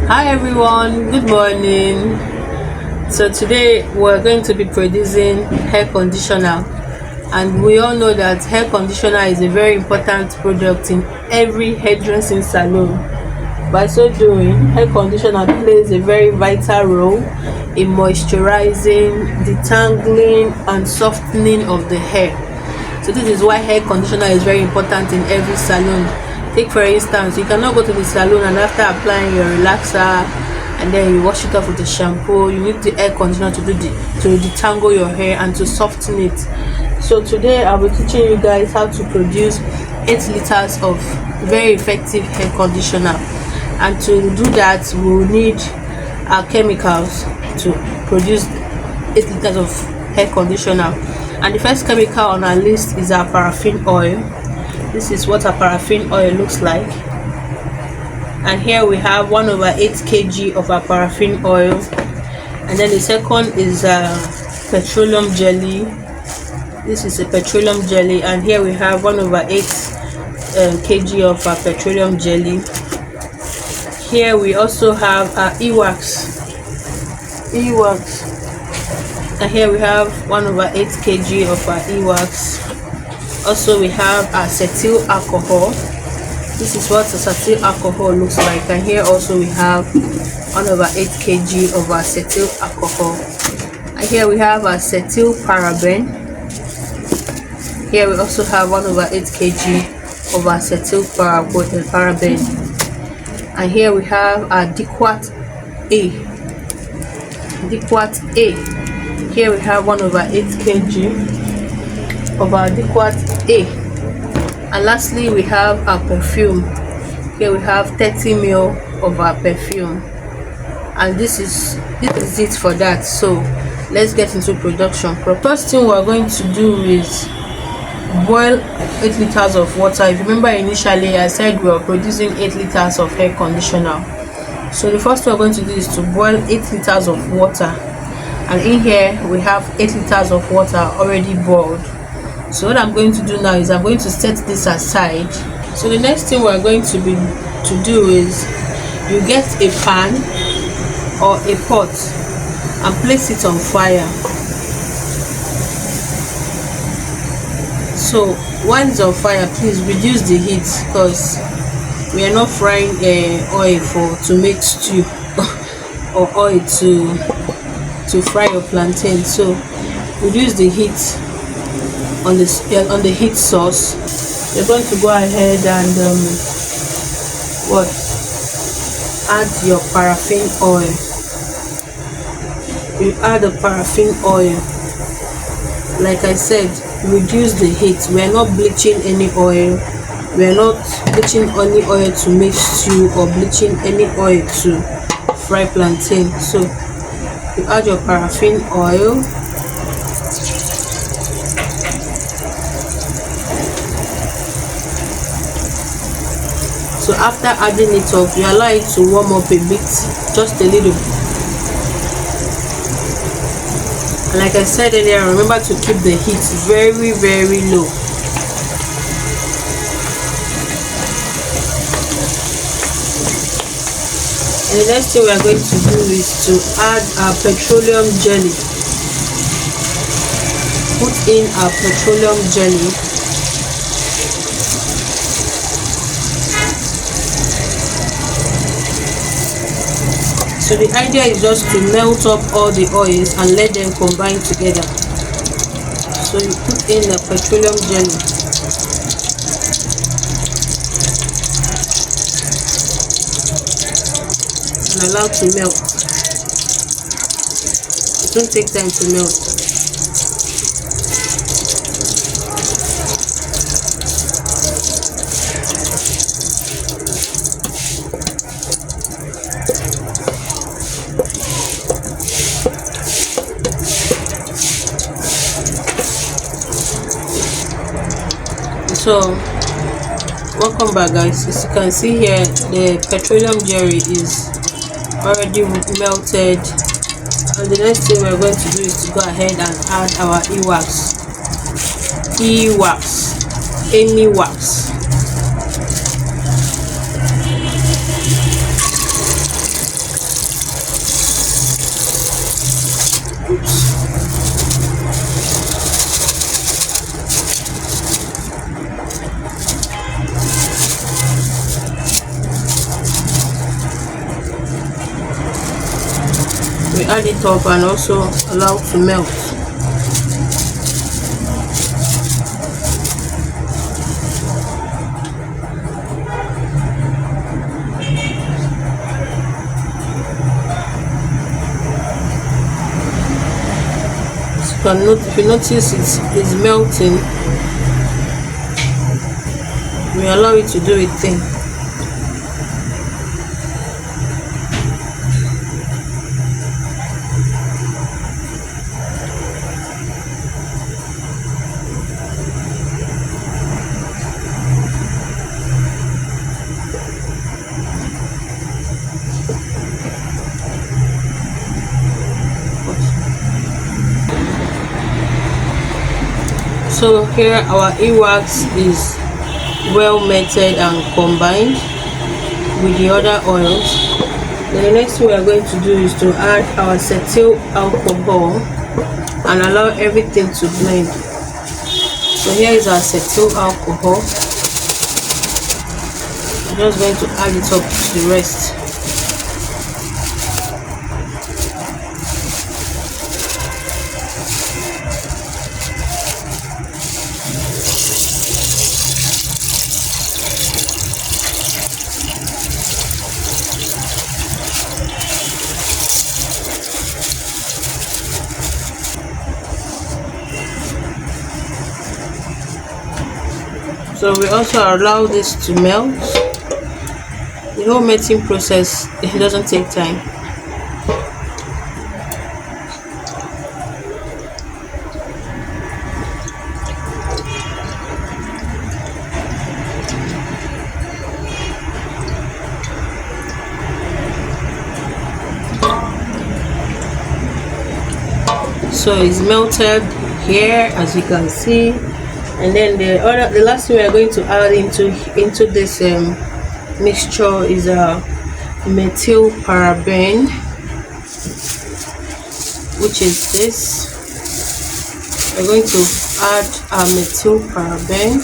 Hi everyone, good morning. So today we're going to be producing hair conditioner, and we all know that hair conditioner is a very important product in every hairdressing salon. By so doing, hair conditioner plays a very vital role in moisturizing, detangling and softening of the hair. So this is why hair conditioner is very important in every salon. Take for instance, you cannot go to the salon and after applying your relaxer and then you wash it off with the shampoo, you need the hair conditioner to detangle your hair and to soften it. So today I'll be teaching you guys how to produce 8 liters of very effective hair conditioner, and to do that we'll need our chemicals to produce 8 liters of hair conditioner. And the first chemical on our list is our paraffin oil. This is what our paraffin oil looks like, and here we have 1/8 kg of our paraffin oil. And then the second is petroleum jelly. This is a petroleum jelly, and here we have 1/8 kg of our petroleum jelly. Here we also have our e-wax, and here we have 1/8 kg of our e-wax. Also we have acetyl alcohol. This is what acetyl alcohol looks like, and here also we have 1/8 kg of acetyl alcohol. And here we have acetyl paraben. Here we also have 1/8 kg of acetyl paraben. And here we have our diquat A. Here we have 1/8 kg of our diquat A. And lastly we have our perfume. Here we have 30 ml of our perfume, and this is it for that. So let's get into production. First thing we're going to do is boil 8 liters of water. If you remember, initially I said we are producing 8 liters of hair conditioner. So the first thing we're going to do is to boil 8 liters of water, and in here we have 8 liters of water already boiled. So what I'm going to do now is I'm going to set this aside. So the next thing we're going to do is you get a pan or a pot and place it on fire. So when it's on fire, please reduce the heat, because we are not frying oil to make stew or oil to fry your plantain. So reduce the heat on the heat source. You're going to go ahead and add your paraffin oil. You add the paraffin oil. Like I said, reduce the heat. We are not bleaching any oil. We are not bleaching any oil to make stew or bleaching any oil to fry plantain. So you add your paraffin oil. So after adding it up, you allow it to warm up a bit, just a little. And like I said earlier, remember to keep the heat very, very low. And the next thing we are going to do is to add our petroleum jelly. Put in our petroleum jelly. So the idea is just to melt up all the oils and let them combine together. So you put in the petroleum jelly. And allow to melt. It won't take time to melt. So welcome back, guys. As you can see here, the petroleum jelly is already melted, and the next thing we're going to do is to go ahead and add our e-wax, any wax. add it up and also allow to melt. If you notice it's melting, we allow it to do its thing. So here our e-wax is well melted and combined with the other oils. Then the next thing we are going to do is to add our cetyl alcohol and allow everything to blend. So here is our cetyl alcohol. I'm just going to add it up to the rest. So we also allow this to melt. The whole melting process, it doesn't take time. So it's melted here, as you can see. And then the last thing we are going to add into this mixture is a methyl paraben, which is this. We're going to add our methyl paraben.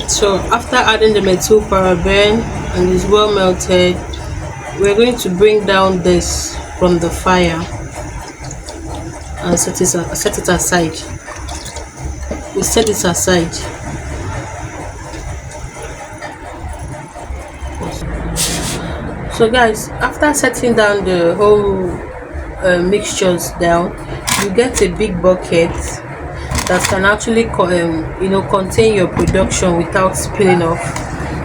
So after adding the methyl paraben and it's well melted, we're going to bring down this from the fire and set it aside. We set it aside. So guys, after setting down the whole mixtures down, you get a big bucket that can actually contain your production without spilling off.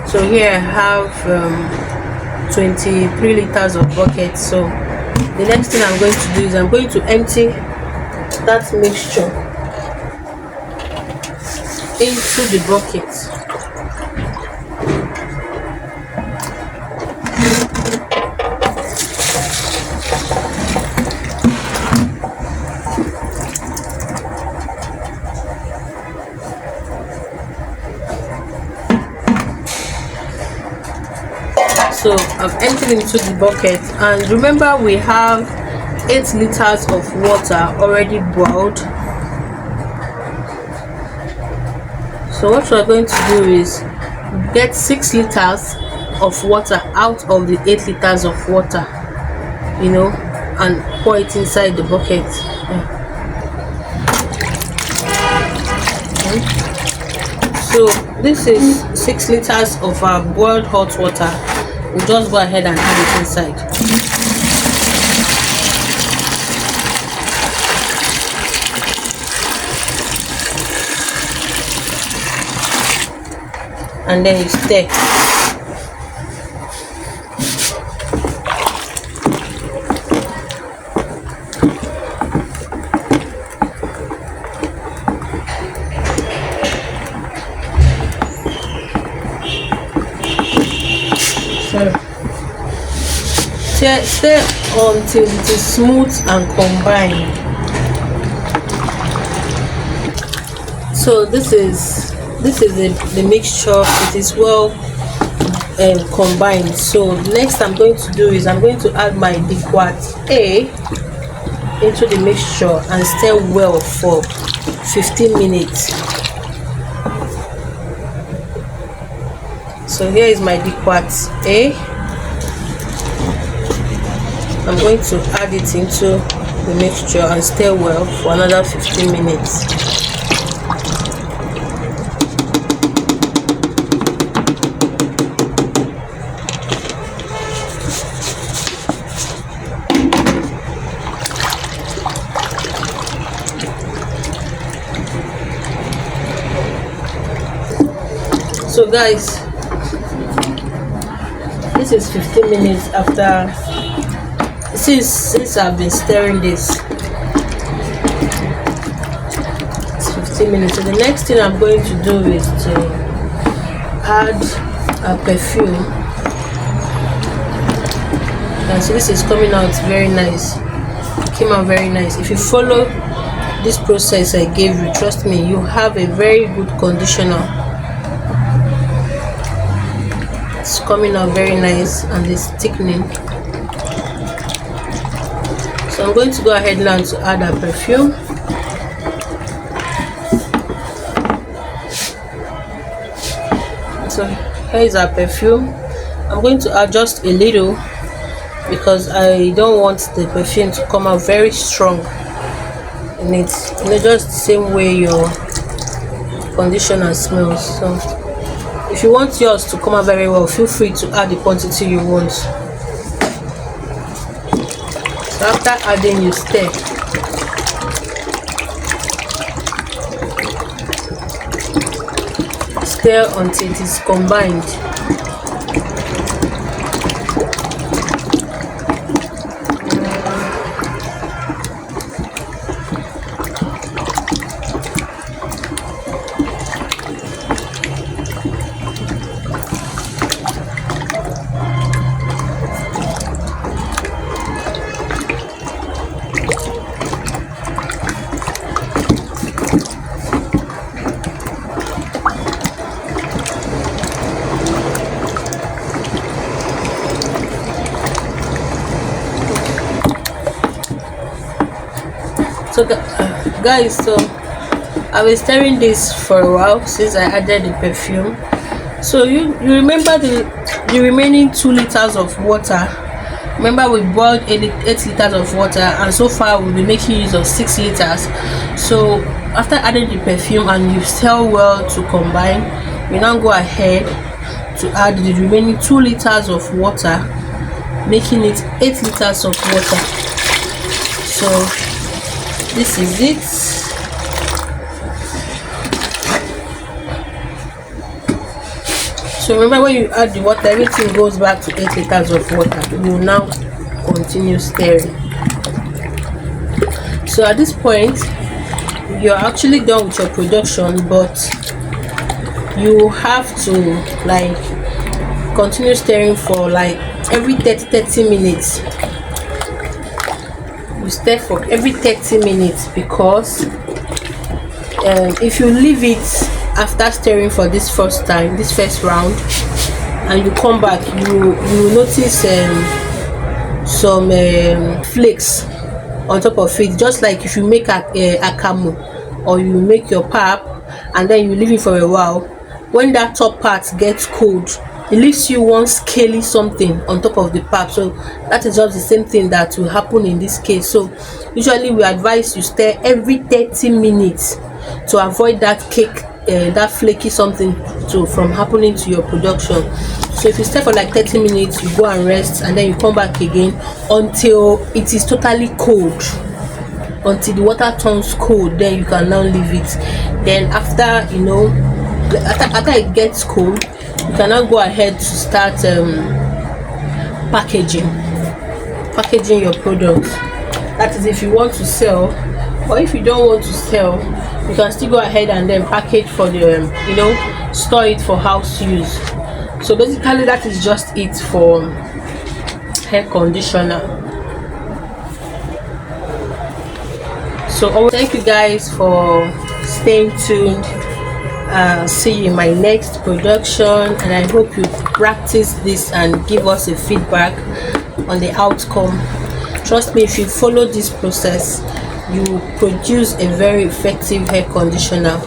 So here I have 23 liters of bucket. So the next thing I'm going to do is I'm going to empty that mixture into the bucket. So I've emptied into the bucket, and remember we have 8 liters of water already boiled. So what we're going to do is get 6 liters of water out of the 8 liters of water, and pour it inside the bucket. So this is 6 liters of our boiled hot water. We'll just go ahead and add it inside. And then you stir. Stir until it is smooth and combined. So this is the mixture. It is well combined. So next I'm going to do is I'm going to add my liquid A into the mixture and stir well for 15 minutes. So here is my liquid A. I'm going to add it into the mixture and stir well for another 15 minutes. So guys, this is 15 minutes after since I've been stirring this. It's 15 minutes. So the next thing I'm going to do is to add a perfume. And so this is coming out very nice. It came out very nice. If you follow this process I gave you, trust me, you have a very good conditioner. It's coming out very nice and it's thickening. So I'm going to go ahead now to add a perfume. So here is our perfume. I'm going to add just a little because I don't want the perfume to come out very strong in it. You know, just the same way your conditioner smells. So if you want yours to come out very well, feel free to add the quantity you want. So after adding, you stir. Stir until it is combined. So guys, so I've been stirring this for a while since I added the perfume. So you remember the remaining 2 liters of water. Remember we boiled 8 liters of water, and so far we'll be making use of 6 liters. So after adding the perfume and you stir well to combine, we now go ahead to add the remaining 2 liters of water, making it 8 liters of water. So this is it. So remember, when you add the water, everything goes back to 8 liters of water. You will now continue stirring. So at this point, you're actually done with your production, but you have to like continue stirring for like every 30 minutes. You stir for every 30 minutes because if you leave it after stirring for this first round, and you come back, you will notice some flakes on top of it, just like if you make a camo or you make your pap and then you leave it for a while. When that top part gets cold, it leaves you one scaly something on top of the pap. So that is just the same thing that will happen in this case. So usually we advise you stir every 30 minutes to avoid that cake, that flaky something from happening to your production. So if you stir for like 30 minutes, you go and rest, and then you come back again until it is totally cold, until the water turns cold. Then you can now leave it. Then after after it gets cold, you can now go ahead to start packaging your products. That is if you want to sell, or if you don't want to sell, you can still go ahead and then package for the store it for house use. So basically that is just it for hair conditioner. So thank you guys for staying tuned. See you in my next production, and I hope you practice this and give us a feedback on the outcome. Trust me, if you follow this process, you will produce a very effective hair conditioner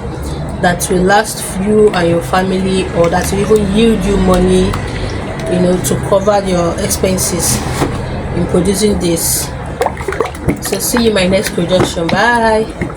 that will last you and your family, or that will even yield you money, to cover your expenses in producing this. So see you in my next production. Bye.